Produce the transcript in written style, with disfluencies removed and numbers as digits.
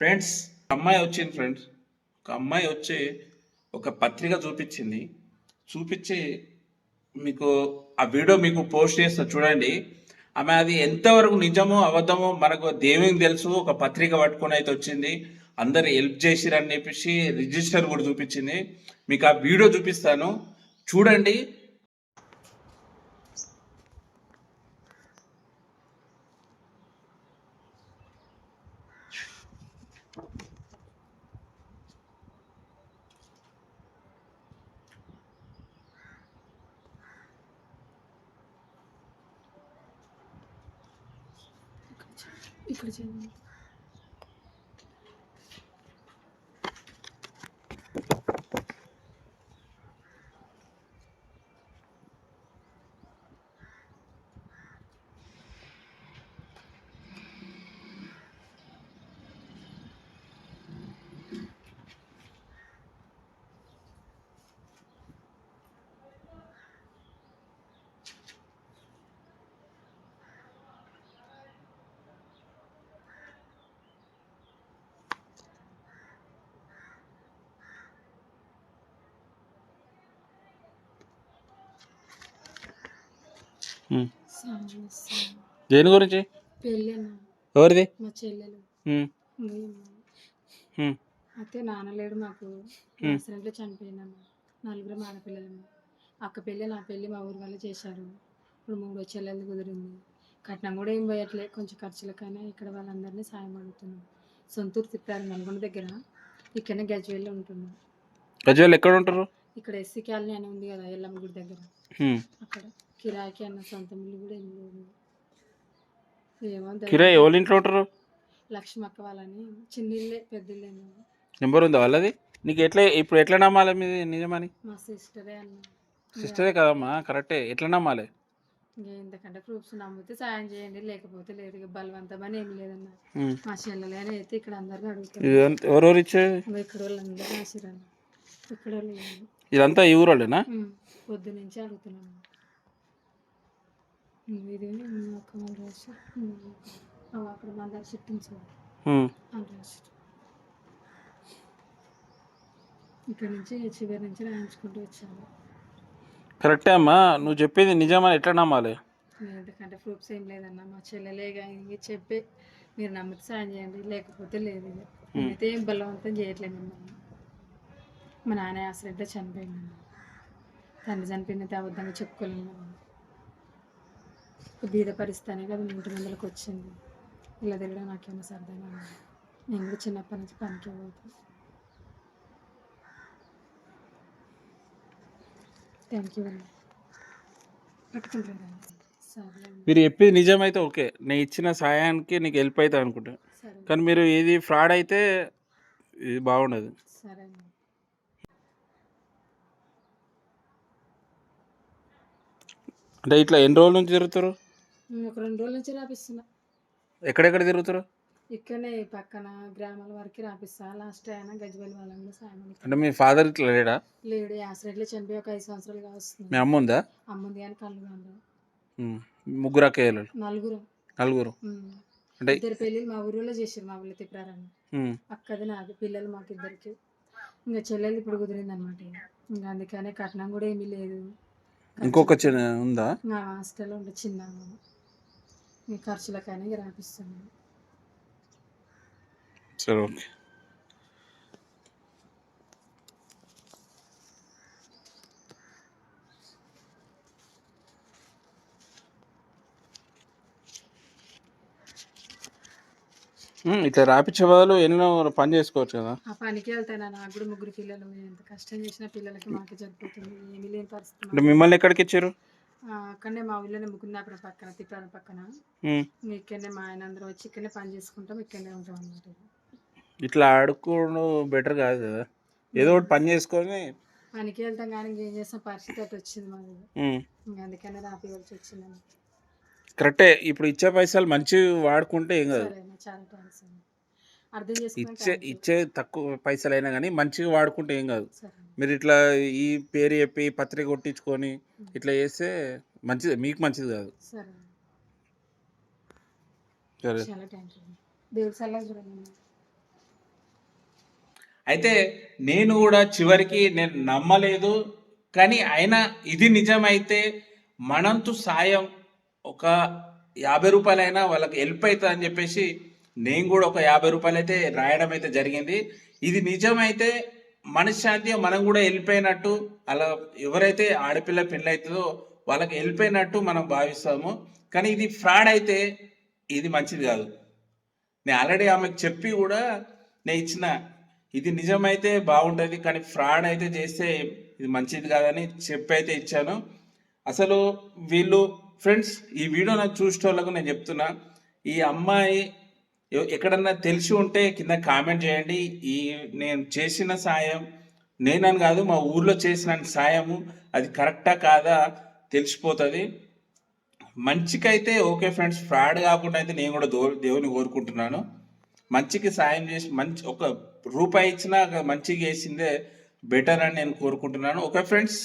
Friends, అమ్మాయి వచ్చింది friends. ఒక అమ్మాయి వచ్చి ఒక పత్రిక చూపించి మీకు ఆ వీడియో మీకు పోస్ట్ చేస్తా చూడండి. ఆమె అది ఎంతవరకు నిజమో అబద్ధమో మనకు దేవునికి తెలుసు. ఒక పత్రిక పట్టుకొని అయితే వచ్చింది, అందరు హెల్ప్ చేసిరని చెప్పేసి రిజిస్టర్ కూడా చూపించింది. మీకు ఆ వీడియో చూపిస్తాను, చూడండి. ఇక్కడ చేయండి. దేని గురించి? పెళ్ళి ఎవరిది? మా చెల్లెలు. అయితే నాన్న లేడు, మాకు యాక్సిడెంట్లో చనిపోయిందమ్మ. 4 ఆడపిల్లలమ్మ. అక్క పెళ్ళి నా పెళ్ళి మా ఊరి వాళ్ళు చేశారు. ఇప్పుడు 3 చెల్లెలు కుదిరింది. కట్నం కూడా ఏం పోయట్లే, కొంచెం ఖర్చులకైనా ఇక్కడ వాళ్ళందరినీ సాయం అడుగుతున్నాం. సొంతూరు తిప్పారు నల్గొండ దగ్గర, ఇక్కడనే గజ్వేల్లో ఉంటున్నాం. గజ్వేల్ ఎక్కడ ఉంటారు? ఇక్కడ ఎస్సీ కాలనీ అని ఉంది కదా, ఎల్లమ్మ గుడి దగ్గర. అక్కడ కిరాయికి అన్న సొంత ఇల్లు కూడా ఏం లేదు. ఏమో కిరాయి ఎవరి ఇంట్లో ఉంటారు? లక్ష్మి అక్క వాళ్ళని. చిన్న ఇల్లే, పెద్ద ఇల్లే. నెంబర్ ఉందా వాళ్ళది? నీకు ఎట్లా నమ్మాలి మీది నిజమని? మా సిస్టరే అన్న. సిస్టరే కదమ్మా, కరెక్టే. ఎట్లా నమ్మాలి? ఎందుకంటే ప్రూఫ్స్ నమ్మితే సాయం చేయండి, లేకపోతే లేదు. బలవంతమని ఏం లేదన్న. మా చెల్లెలు అయితే ఇక్కడ అందరిని అడుగుతారు. ఎవరెవరు ఇచ్చేది? ఇక్కడ వాళ్ళందరూ రాసిరన్న. ఇక్కడ ఇదంతా ఈ ఊరోళ్ళేనా? పొద్దు నుంచి అడుగుతున్నాను. ఇది అక్క వాళ్ళు రాసి అక్కడ మా దగ్గర చెట్టించారు అని రాసి ఇక్కడ నుంచి చివరి నుంచి రాయించుకుంటూ వచ్చాను. కరెక్టే అమ్మా, నువ్వు చెప్పేది నిజమని ఎట్లా నమ్మాలి? ఎందుకంటే ప్రూఫ్స్ ఏం లేదన్న. మా చెల్లెలేగా చెప్పి మీరు నమ్మితే సాయం చేయండి, లేకపోతే లేదు. అయితే ఏం బలవంతం చేయట్లేదు మిమ్మల్ని. మా నాన్న యాక్సిడెంట్లో చనిపోయిందన్న. తండ్రి చనిపోయినైతే అబద్ధంగా చెప్పుకోలేము. బీద పరిస్థితి కదా మీ ఇంటి ముందరకు వచ్చింది. ఇలా తిరగడం నాకేమో సరదాగా. నేను కూడా చిన్నప్పటి నుంచి పనికి పోతాను. థ్యాంక్ యూ అండి. పట్టుకుంటారా? సరే. మీరు చెప్పేది నిజమైతే ఓకే, నేను ఇచ్చిన సాయానికి నీకు హెల్ప్ అవుతుంది అనుకుంటా. కానీ మీరు ఇది ఫ్రాడ్ అయితే ఇది బాగుండదు. సరే. అంటే ఇట్లా ఎన్ని రోజుల నుంచి తిరుగుతారు? ఒక 2 రోజుల నుంచి రాపిస్తున్నా. ఎక్కడెక్కడ తిరుగుతారు? ఇక్కడనే పక్కన గ్రామాల వరకు రాపిస్తా. లాస్ట్ అయినా గజ్వేల్ వాళ్ళని సాయం. అంటే మీ ఫాదర్ ఇట్లా లేడా? లేడు, యాక్సిడెంట్లో చనిపోయి ఒక 5 సంవత్సరాలుగా వస్తుంది. మీ అమ్మ ఉందా? అమ్ముంది కానీ కళ్ళు కాదు. ముగ్గురు అక్కయ్యలు? నలుగురు. అంటే 2 పెళ్ళిళ్ళు మా ఊరిలో చేసారు, మా ఊళ్ళో తిప్పారని. అక్కది నాది, పిల్లలు మాకు 2కి. ఇంకా చెల్లెలు ఇప్పుడు కుదిరింది అనమాట. ఇంకా అందుకనే కట్నం కూడా ఏమీ లేదు. ఇంకొక ఉందా? హాస్టల్లో ఉండే చిన్న ఖర్చులకైనా రాపిస్తున్నాను. సరే, ఓకే. ఇట్లా రాపించే వాళ్ళు ఎన్నో పని చేసుకోవచ్చు కదా. ఆ పనికి వెళ్తాను. నాకు కూడా 3 పిల్లలు. ఎంత కష్టం చేసిన పిల్లలకి మాకే సరిపోతుంది. ఏమీ లేని పరిస్థితి. అంటే మిమ్మల్ని ఎక్కడికి ఇచ్చారు? అక్కడనే మా ఊళ్ళోనే ముకుందాపురం పక్కన, తిప్పాల పక్కన. ఇక్కడనే మా ఆయన అందరూ వచ్చి ఇక్కడనే పని చేసుకుంటాం, ఇక్కడనే ఉంటాం అన్నమాట. ఇట్లా ఆడుకోవడం బెటర్ కాదు కదా, ఏదో ఒకటి పని చేసుకొని. పనికి వెళ్తాం కానీ ఇంకేం చేస్తాం, పరిస్థితి అటు వచ్చింది మాది. ఇంకా అందుకనే రాపివలసి వచ్చిందని. కరెక్టే. ఇప్పుడు ఇచ్చే పైసలు మంచిగా వాడుకుంటే ఏం కాదు. చాలా థ్యాంక్స్ అండి. అర్థం ఇచ్చే తక్కువ పైసలు అయినా కానీ మంచిగా వాడుకుంటే ఏం కాదు. మీరు ఇట్లా ఈ పేరు చెప్పి పత్రిక కొట్టించుకొని ఇట్లా చేస్తే మంచిది, మీకు మంచిది కాదు. సరే. సరే. చాలా థ్యాంక్ యూ. దేవుడి సలహా చూడండి. అయితే నేను కూడా చివరికి నేను నమ్మలేదు. కానీ అయినా ఇది నిజమైతే మనంతు సాయం ఒక రూ. 50 వాళ్ళకి హెల్ప్ అవుతుందని చెప్పేసి నేను కూడా ఒక రూ. 50 అయితే రాయడం అయితే జరిగింది. ఇది నిజమైతే మనశ్శాంతిగా మనం కూడా వెళ్ళిపోయినట్టు, అలా ఎవరైతే ఆడపిల్ల పెళ్ళి అవుతుందో వాళ్ళకి వెళ్ళిపోయినట్టు మనం భావిస్తాము. కానీ ఇది ఫ్రాడ్ అయితే ఇది మంచిది కాదు. నేను ఆల్రెడీ ఆమెకు చెప్పి కూడా నేను ఇచ్చిన, ఇది నిజమైతే బాగుంటుంది కానీ ఫ్రాడ్ అయితే చేస్తే ఇది మంచిది కాదని చెప్పి అయితే ఇచ్చాను. అసలు వీళ్ళు ఫ్రెండ్స్ ఈ వీడియో నాకు చూసేటోళ్ళకు నేను చెప్తున్నా, ఈ అమ్మాయి ఎక్కడన్నా తెలిసి ఉంటే కింద కామెంట్ చేయండి. ఈ నేను చేసిన సాయం, నేనని కాదు మా ఊర్లో చేసిన సాయము అది కరెక్టా కాదా తెలిసిపోతుంది. మంచికైతే ఓకే ఫ్రెండ్స్, ఫ్రాడ్ కాకుండా అయితే నేను కూడా దేవుని కోరుకుంటున్నాను. మంచికి సాయం చేసి మంచి ఒక రూపాయి ఇచ్చినా మంచిగా చేసిందే బెటర్ అని నేను కోరుకుంటున్నాను. Okay friends.